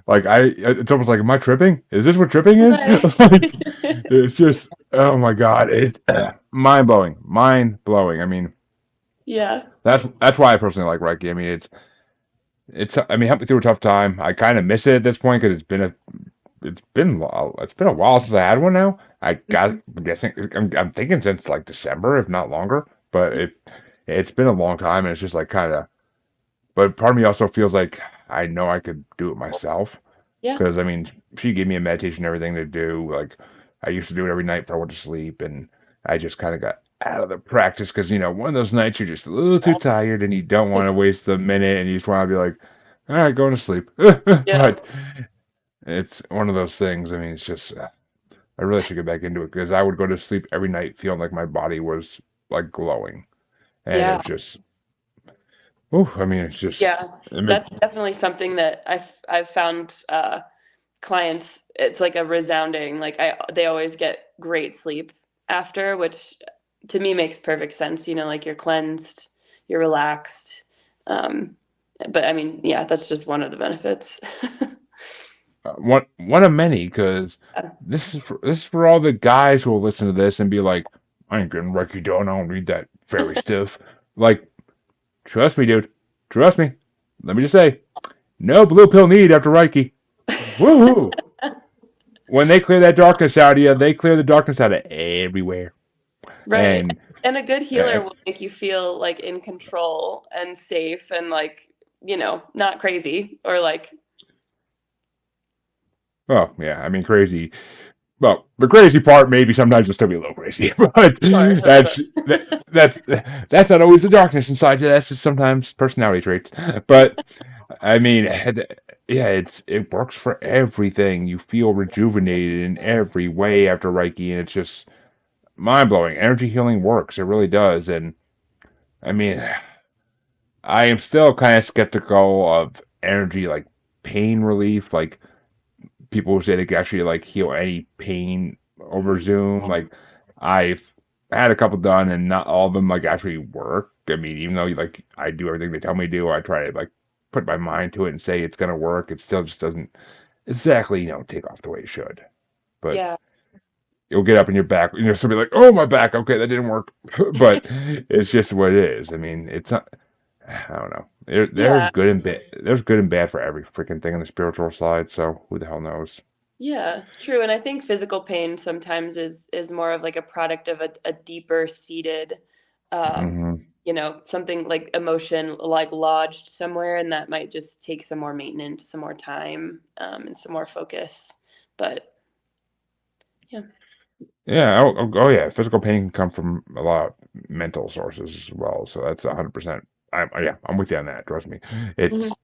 Like it's almost like am I tripping? Is this what tripping is? Right. Like it's just oh my god, it's mind blowing, mind blowing. I mean. Yeah. That's why I personally like Reiki. I mean, it's I mean, helped me through a tough time. I kind of miss it at this point because it's been a while since I had one now. Mhm. I'm guessing I'm thinking since like December, if not longer. But it's been a long time, and it's just like kind of. But part of me also feels like I know I could do it myself Yeah. because I mean, she gave me a meditation, and everything to do. Like I used to do it every night before I went to sleep, and I just kind of got out of the practice because one of those nights you're just a little too tired and you don't want to waste the minute, and you just want to be like, all right, going to sleep. Yeah. But it's one of those things. I mean, it's just I really should get back into it because I would go to sleep every night feeling like my body was like glowing, and it Yeah. was just, oh, I mean, it's just. Yeah. I mean, That's definitely something that I've found clients, it's like a resounding like they always get great sleep after, which to me makes perfect sense. Like you're cleansed, you're relaxed. um but I mean, yeah, that's just one of the benefits. one of many because Yeah. this is for all the guys who will listen to this and be like, I ain't getting Reiki down. I don't read that fairy stuff. Like, trust me, dude. Trust me. Let me just say, no blue pill need after Reiki. Woohoo! When they clear that darkness out of you, they clear the darkness out of everywhere. Right. And And a good healer it's will make you feel like in control and safe and like, not crazy or like, well, yeah. I mean, crazy. Well, the crazy part maybe sometimes will still be a little crazy, but sure, sure, sure. that's not always the darkness inside you. That's just sometimes personality traits. But I mean, yeah, it works for everything. You feel rejuvenated in every way after Reiki, and it's just mind blowing. Energy healing works. It really does. And I mean, I am still kind of skeptical of energy, like pain relief. Like people who say they can actually like heal any pain over Mm, Zoom. Like I've had a couple done, and not all of them like actually work. I mean, even though like I do everything they tell me to do, I try to like put my mind to it and say it's gonna work. It still just doesn't exactly take off the way it should. But yeah, you'll get up in your back, somebody like, oh my back, okay, that didn't work. But it's just what it is. I mean, it's not. I don't know. There's yeah, good and bad. There's good and bad for every freaking thing on the spiritual side. So who the hell knows? yeah, true. And I think physical pain sometimes is more of like a product of a deeper seated, um, Hmm. something like emotion like lodged somewhere, and that might just take some more maintenance, some more time, and some more focus. But yeah. Yeah. Oh, yeah. Physical pain can come from a lot of mental sources as well. So that's 100%. Yeah, I'm with you on that. Trust me. Mhm. It's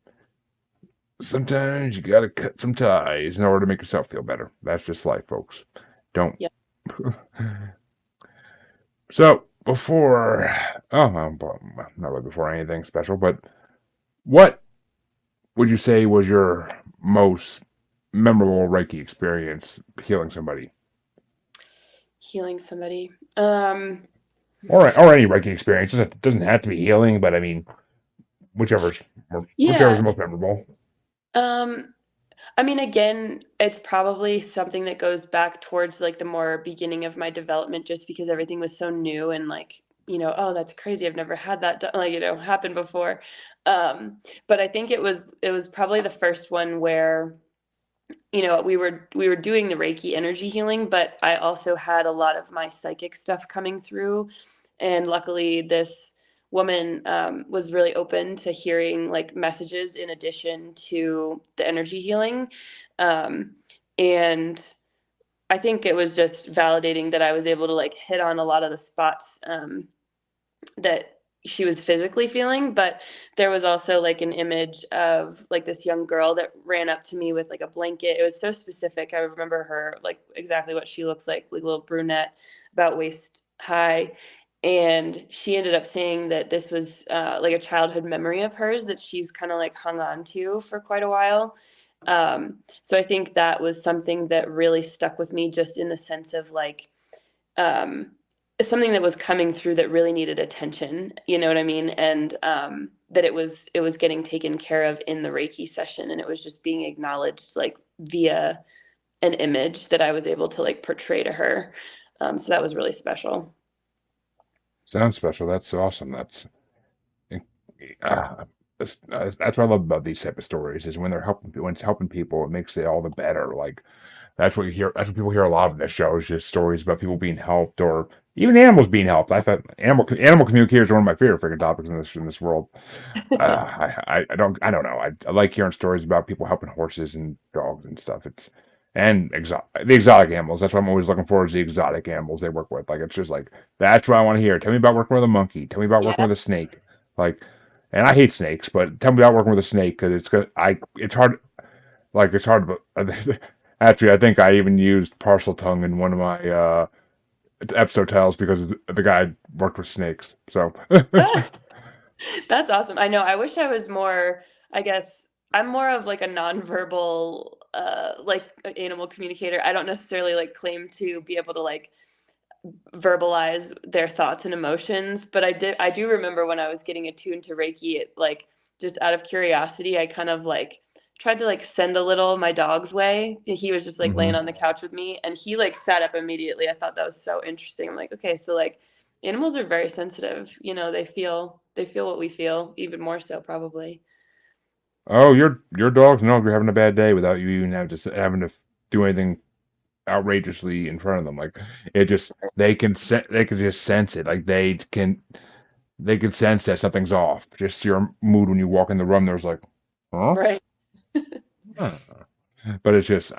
sometimes you gotta cut some ties in order to make yourself feel better. That's just life, folks. Don't. Yeah. So before, well, not really before anything special, but what would you say was your most memorable Reiki experience healing somebody, Healing somebody. or any Reiki experience? It doesn't have to be healing, but I mean, whichever's whichever's Yeah. most memorable. Um, I mean, again, it's probably something that goes back towards like the more beginning of my development, just because everything was so new and like, oh, that's crazy. I've never had that done, like, happen before. But I think it was probably the first one where we were doing the Reiki energy healing, but I also had a lot of my psychic stuff coming through, and luckily this woman was really open to hearing like messages in addition to the energy healing, um, and I think it was just validating that I was able to like hit on a lot of the spots that she was physically feeling, but there was also like an image of like this young girl that ran up to me with like a blanket. It was so specific. I remember her like exactly what she looks like a little brunette, about waist high. And she ended up saying that this was like a childhood memory of hers that she's kind of like hung on to for quite a while. So I think that was something that really stuck with me, just in the sense of like, um, something that was coming through that really needed attention. You know what I mean? And that it was getting taken care of in the Reiki session, and it was just being acknowledged like via an image that I was able to like portray to her. So that was really special. Sounds special. That's awesome. Uh, that's what I love about these type of stories is when it's helping people, it makes it all the better. Like that's what you hear. That's what people hear a lot of this show is just stories about people being helped or even animals being helped. I thought animal communicators are one of my favorite freaking topics in this world. I don't know. I like hearing stories about people helping horses and dogs and stuff. The exotic animals. That's what I'm always looking for is the exotic animals they work with. Like it's just like that's what I want to hear. Tell me about working with a monkey. Tell me about working Yeah. with a snake. Like, and I hate snakes, but tell me about working with a snake because it's hard. Like it's hard. But actually, I think I even used parcel tongue in one of my episode titles because the guy worked with snakes. So. That's awesome. I know. I wish I was more, I guess I'm more of like a nonverbal like animal communicator. I don't necessarily like claim to be able to like verbalize their thoughts and emotions, but I do remember when I was getting attuned to Reiki, it like, just out of curiosity, I kind of like tried to like send a little my dog's way. He was just like laying Hmm. on the couch with me, and he like sat up immediately. I thought that was so interesting. I'm like, okay, so like animals are very sensitive. They feel what we feel, even more so probably. Oh, your dogs know if you're having a bad day without you even having to do anything outrageously in front of them. Like it just they can just sense it. Like they can sense that something's off. Just your mood when you walk in the room. There's like, huh? Right. Huh. But it's just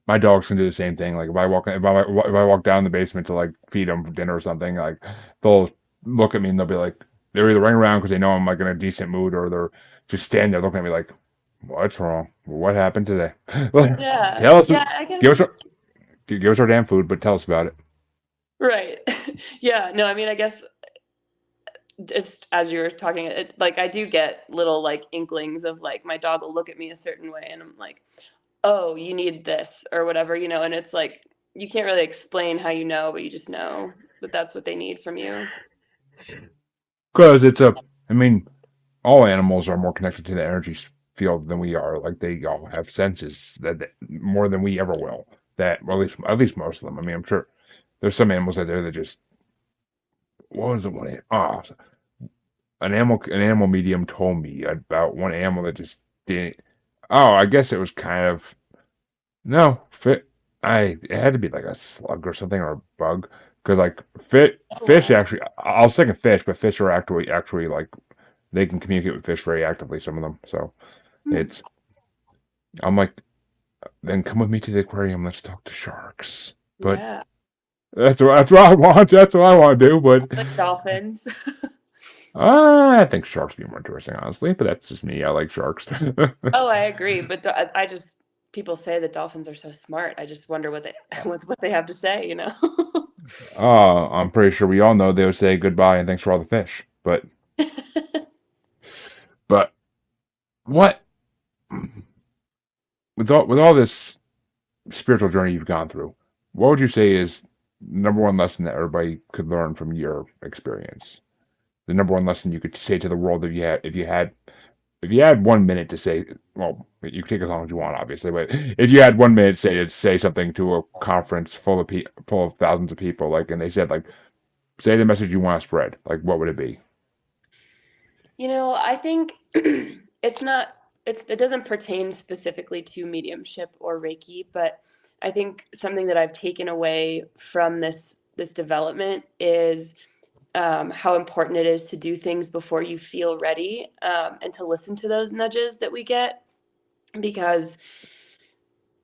my dogs can do the same thing. Like if I walk down the basement to like feed them dinner or something, like they'll look at me and they'll be like they're either running around because they know I'm like in a decent mood or they're just standing there looking at me like, what's wrong? What happened today? Yeah. Tell us, Yeah, I guess. give us our, give us our damn food, but tell us about it. Right. Yeah, no, I mean, I guess just as you were talking, like I do get little like inklings of like my dog will look at me a certain way and I'm like, oh, you need this or whatever, and it's like you can't really explain how you know, but you just know that that's what they need from you. Because I mean, all animals are more connected to the energy field than we are. Like they all have senses that more than we ever will. That, well, at least most of them. I mean, I'm sure there's some animals out there that just, what was the one? Oh, an animal medium told me about one animal that just didn't. Oh, I guess it was kind of no fit. It had to be like a slug or something or a bug because like Oh fish wow. actually. I was thinking fish, but fish are actually like they can communicate with fish very actively. Some of them. So Hmm. it's I'm like, then come with me to the aquarium. Let's talk to sharks. But Yeah. that's what I want. That's what I want to do. But Like dolphins. I think sharks would be more interesting, honestly. But that's just me. I like sharks. Oh, I agree, but I just people say that dolphins are so smart. I just wonder what they what they have to say. I'm pretty sure we all know they would say goodbye and thanks for all the fish. But what with all this spiritual journey you've gone through, what would you say is number one lesson that everybody could learn from your experience? The number one lesson you could say to the world if you had 1 minute to say, well, you can take as long as you want, obviously, but if you had 1 minute to say something to a conference full of thousands of people, like, and they said, like, say the message you want to spread, like, what would it be? I think it doesn't pertain specifically to mediumship or Reiki, but I think something that I've taken away from this development is how important it is to do things before you feel ready, and to listen to those nudges that we get, because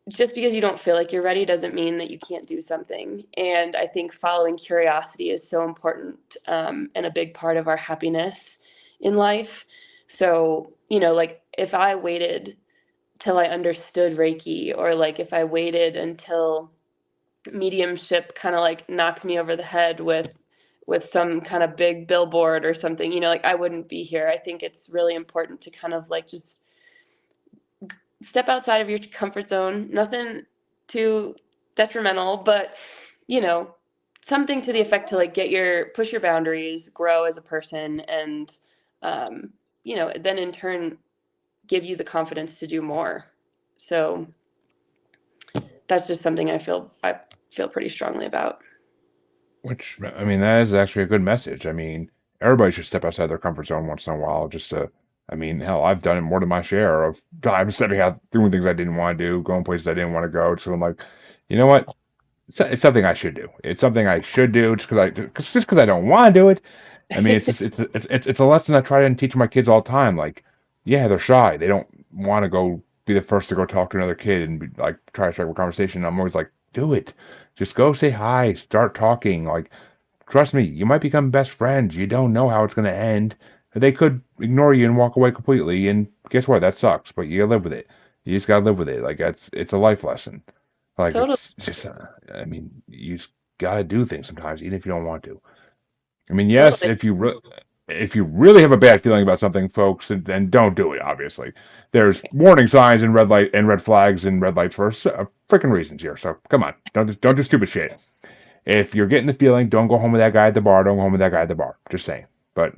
just because you don't feel like you're ready doesn't mean that you can't do something. And I think following curiosity is so important, and a big part of our happiness in life. So, like if I waited till I understood Reiki, or like if I waited until mediumship kind of like knocked me over the head with some kind of big billboard or something, like I wouldn't be here. I think it's really important to kind of like just step outside of your comfort zone. Nothing too detrimental, but you know, something to the effect to like push your boundaries, grow as a person, and then in turn give you the confidence to do more. So that's just something I feel pretty strongly about. Which, I mean, that is actually a good message. I mean, everybody should step outside their comfort zone once in a while just to, I mean, hell, I've done it more than my share of times stepping out, doing things I didn't want to do, going places I didn't want to go. So I'm like, you know what? It's something I should do. It's something I should do just because I don't want to do it. I mean, it's just it's a lesson I try to teach my kids all the time. Like, yeah, they're shy. They don't want to go be the first to go talk to another kid and be, like try to strike up a conversation. I'm always like, do it. Just go say hi. Start talking. Like, trust me, you might become best friends. You don't know how it's going to end. They could ignore you and walk away completely. And guess what? That sucks. But you gotta live with it. You just gotta live with it. Like it's a life lesson. Like Totally. it's just, I mean, you just gotta do things sometimes, even if you don't want to. I mean, yes, Totally. if you really have a bad feeling about something, folks, then don't do it. Obviously, there's warning signs and red light and red flags and red lights for freaking reasons here. So come on, don't do stupid shit. If you're getting the feeling, don't go home with that guy at the bar. Don't go home with that guy at the bar. Just saying. But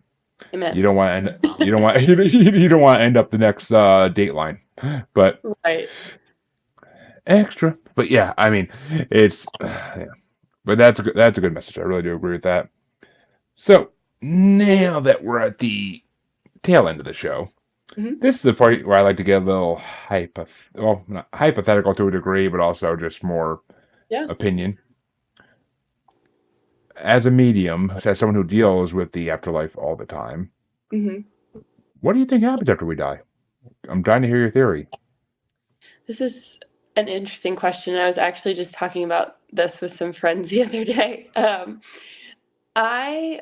you Amen. don't want to end. You don't want. You don't want to end up the next Dateline. But Right. extra. But yeah, I mean, it's. Yeah. But that's a good message. I really do agree with that. So now that we're at the tail end of the show, Hmm. this is the part where I like to get a little not hypothetical to a degree, but also just more Yeah. opinion. As a medium, as someone who deals with the afterlife all the time, Hmm. what do you think happens after we die? I'm dying to hear your theory. This is an interesting question. I was actually just talking about this with some friends the other day. I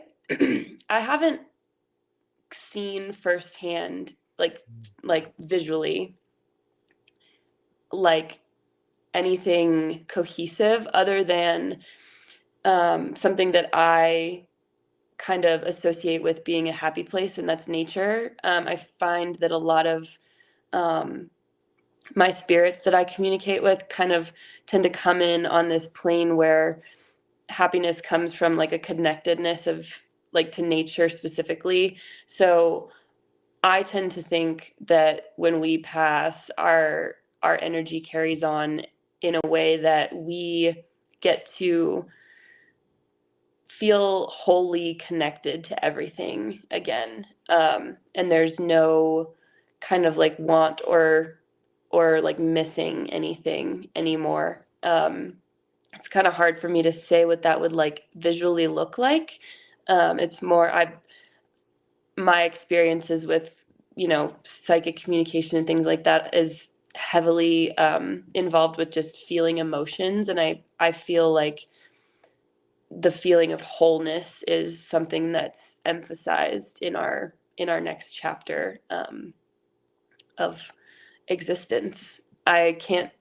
I haven't seen firsthand, like visually, like anything cohesive other than something that I kind of associate with being a happy place, and that's nature. I find that a lot of um, my spirits that I communicate with kind of tend to come in on this plane where happiness comes from like a connectedness of like to nature specifically. So I tend to think that when we pass, our energy carries on in a way that we get to feel wholly connected to everything again. And there's no kind of like want or like missing anything anymore. It's kind of hard for me to say what that would like visually look like. It's more I my experiences with psychic communication and things like that is heavily involved with just feeling emotions, and I feel like the feeling of wholeness is something that's emphasized in our next chapter of existence. I can't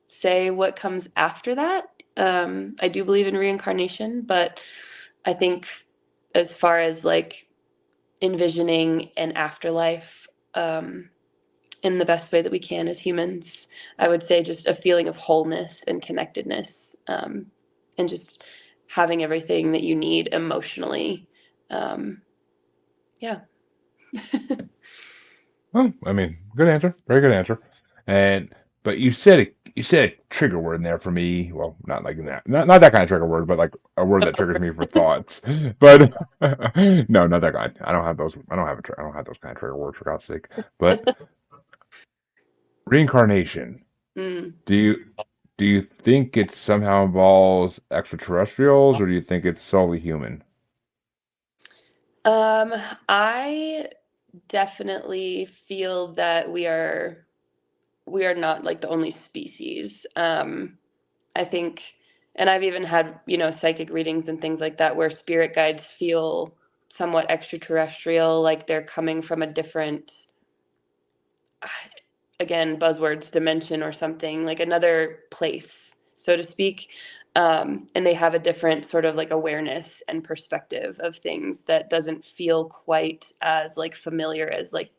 say what comes after that. I do believe in reincarnation, but I think as far as like envisioning an afterlife in the best way that we can as humans, I would say just a feeling of wholeness and connectedness, and just having everything that you need emotionally. Um, yeah. Well, I mean, good answer, very good answer. And but you said a trigger word in there for me. Well, not like that, not that kind of trigger word, but like a word that triggers me for thoughts. But no, not that kind. I don't have those. I don't have those kind of trigger words for God's sake. But reincarnation. Mm. Do you do you think it somehow involves extraterrestrials, or do you think it's solely human? Um, I definitely feel that we are not like the only species. I think, and I've even had, psychic readings and things like that where spirit guides feel somewhat extraterrestrial, like they're coming from a different, again, buzzwords, dimension or something, like another place, so to speak. And they have a different sort of like awareness and perspective of things that doesn't feel quite as like familiar as like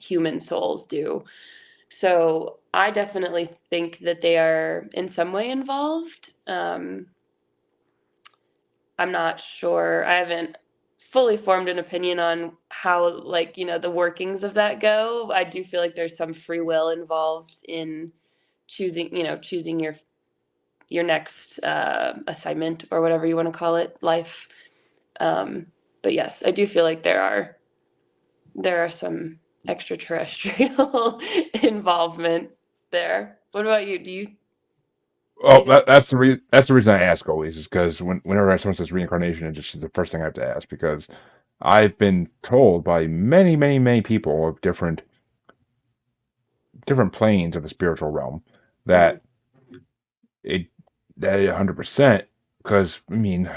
human souls do. So I definitely think that they are in some way involved. I'm not sure. I haven't fully formed an opinion on how, like, the workings of that go. I do feel like there's some free will involved in choosing your next assignment or whatever you want to call it, life. Um, but yes, I do feel like there are some extraterrestrial involvement there. What about you? Do you Oh, think? that's the reason I ask always is because whenever someone says reincarnation, it just is the first thing I have to ask because I've been told by many, many, many people of different planes of the spiritual realm Mhm, that it that 100% because I mean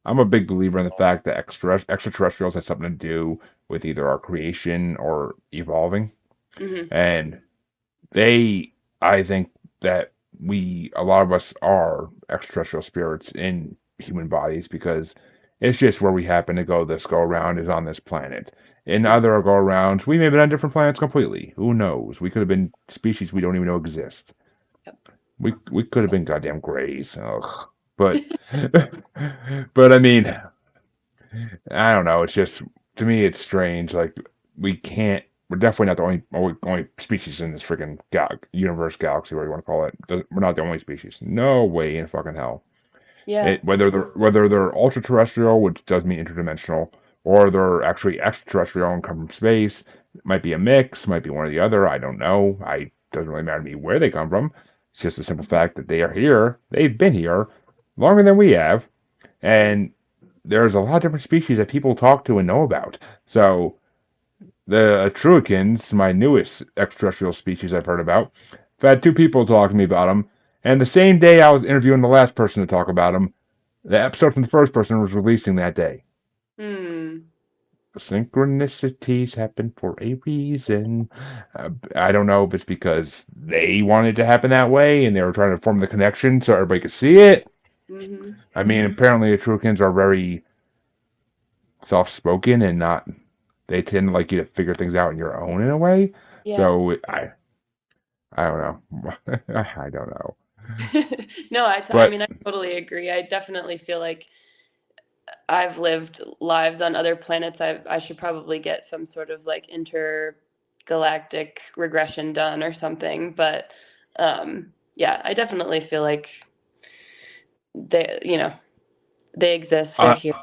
I'm a big believer in the fact that extraterrestrials has something to do with either our creation or evolving, mhm, and they I think that a lot of us are extraterrestrial spirits in human bodies because it's just where we happen to go this go around is on this planet. In mhm. other go arounds, we may have been on different planets completely. Who knows? We could have been species we don't even know exist. Yep. We could have been goddamn grays. Ugh. But but I mean, I don't know. It's just to me, it's strange. Like we can't. We're definitely not the only species in this freaking universe, galaxy, whatever you want to call it. We're not the only species. No way in fucking hell. Yeah. Whether they're ultra terrestrial, which does mean interdimensional, or they're actually extraterrestrial and come from space. It might be a mix. Might be one or the other. I don't know. I doesn't really matter to me where they come from. It's just a simple Mhm, fact that they are here. They've been here longer than we have, mhm. and there's a lot of different species that people talk to and know about. So the Truicans, my newest extraterrestrial species I've heard about, I've had two people talk to me about them, and the same day I was interviewing the last person to talk about them, the episode from the first person was releasing that day. Hmm. Synchronicities happen for a reason. I don't know if it's because they wanted to happen that way and they were trying to form the connection so everybody could see it. Mhm. I mean, apparently the Truicans are very soft spoken and not. They tend to like you to figure things out on your own in a way. Yeah. So I don't know. I don't know. No, I But mean, I totally agree. I definitely feel like I've lived lives on other planets. I should probably get some sort of like intergalactic regression done or something. But yeah, I definitely feel like they exist. They're I here.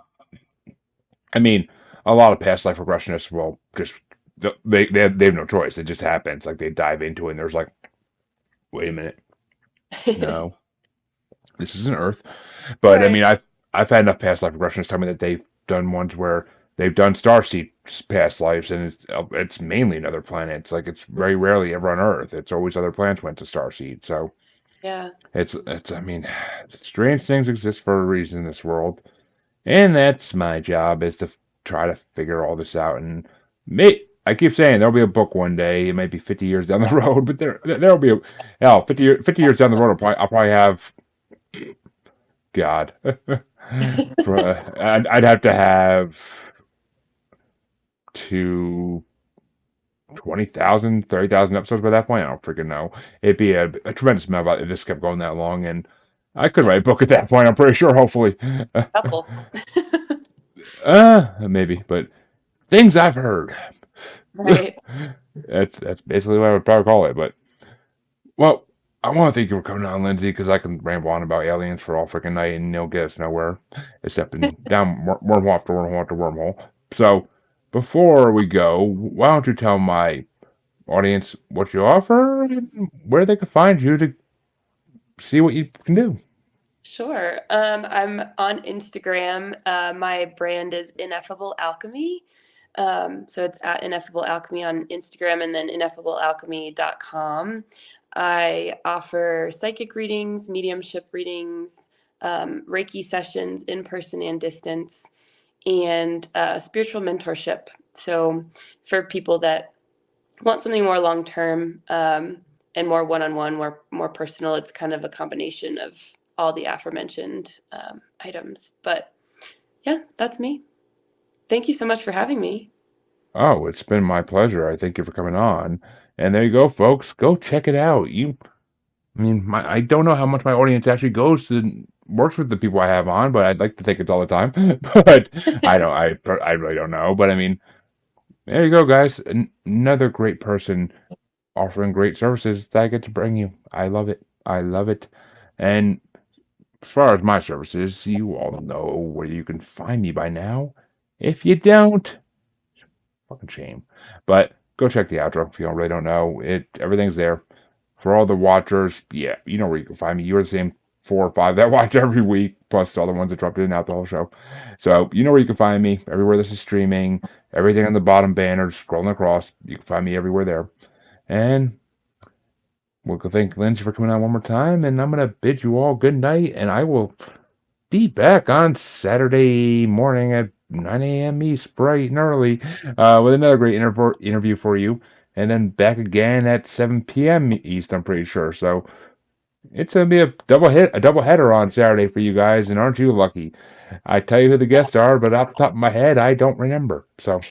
I mean, a lot of past life regressionists will just they have no choice. It just happens. Like they dive into it and there's like, wait a minute, no, this isn't Earth. But I Right. mean, I've had enough past life regressionists tell me that they've done ones where they've done starseed past lives, and it's mainly in other planets. Like it's very rarely ever on Earth. It's always other planets went to starseed. So Yeah. it's I mean, strange things exist for a reason in this world, and that's my job is to try to figure all this out. And I keep saying there'll be a book one day. It might be 50 years down the road, but there'll be a hell 50 years down the road. I'll probably have God. I'd have to have to 20,000, 30,000 episodes by that point. I don't freaking know. It'd be a tremendous amount if this kept going that long. And I could Yeah. write a book at that point, I'm pretty sure, hopefully. Couple. Maybe, but things I've heard. Right. That's basically what I would probably call it. But, well, I want to thank you for coming on, Lindsay, because I can ramble on about aliens for all freaking night and you'll get us nowhere except in down wormhole after wormhole after wormhole. So, before we go, why don't you tell my audience what you offer and where they can find you to see what you can do? Sure. I'm on Instagram. My brand is Ineffable Alchemy. So it's at Ineffable Alchemy on Instagram and then ineffablealchemy.com. I offer psychic readings, mediumship readings, Reiki sessions in person and distance, and spiritual mentorship. So for people that want something more long term and more one on one, more personal. It's kind of a combination of all the aforementioned items. But yeah, that's me. Thank you so much for having me. Oh, it's been my pleasure. I thank you for coming on. And there you go, folks. Go check it out. I mean, I don't know how much my audience actually goes to works with the people I have on, but I'd like to think it's all the time. But I really don't know. But I mean, there you go, guys. Another great person offering great services that I get to bring you. I love it. I love it. And as far as my services, you all know where you can find me by now. If you don't, fucking shame. But go check the outro if you really don't know. Everything's there. For all the watchers, yeah, you know where you can find me. You're the same 4 or 5 that watch every week, plus all the ones that drop in and out the whole show. So you know where you can find me. Everywhere this is streaming, everything on the bottom banner, scrolling across, you can find me everywhere there. And we'll go thank Lindsay for coming on one more time, and I'm gonna bid you all good night, and I will be back on Saturday morning at 9 a.m. East, bright and early, with another great interview for you, and then back again at 7 p.m. East. I'm pretty sure. So it's gonna be a double header on Saturday for you guys, and aren't you lucky? I tell you who the guests are, but off the top of my head, I don't remember. So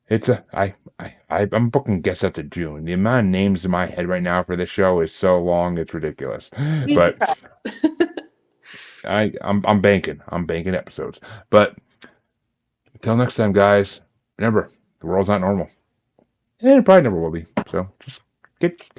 it's a I'm booking guests up to June. The amount of names in my head right now for this show is so long, it's ridiculous. Be But surprised. I'm banking. I'm banking episodes. But until next time, guys, remember, the world's not normal. And it probably never will be. So just get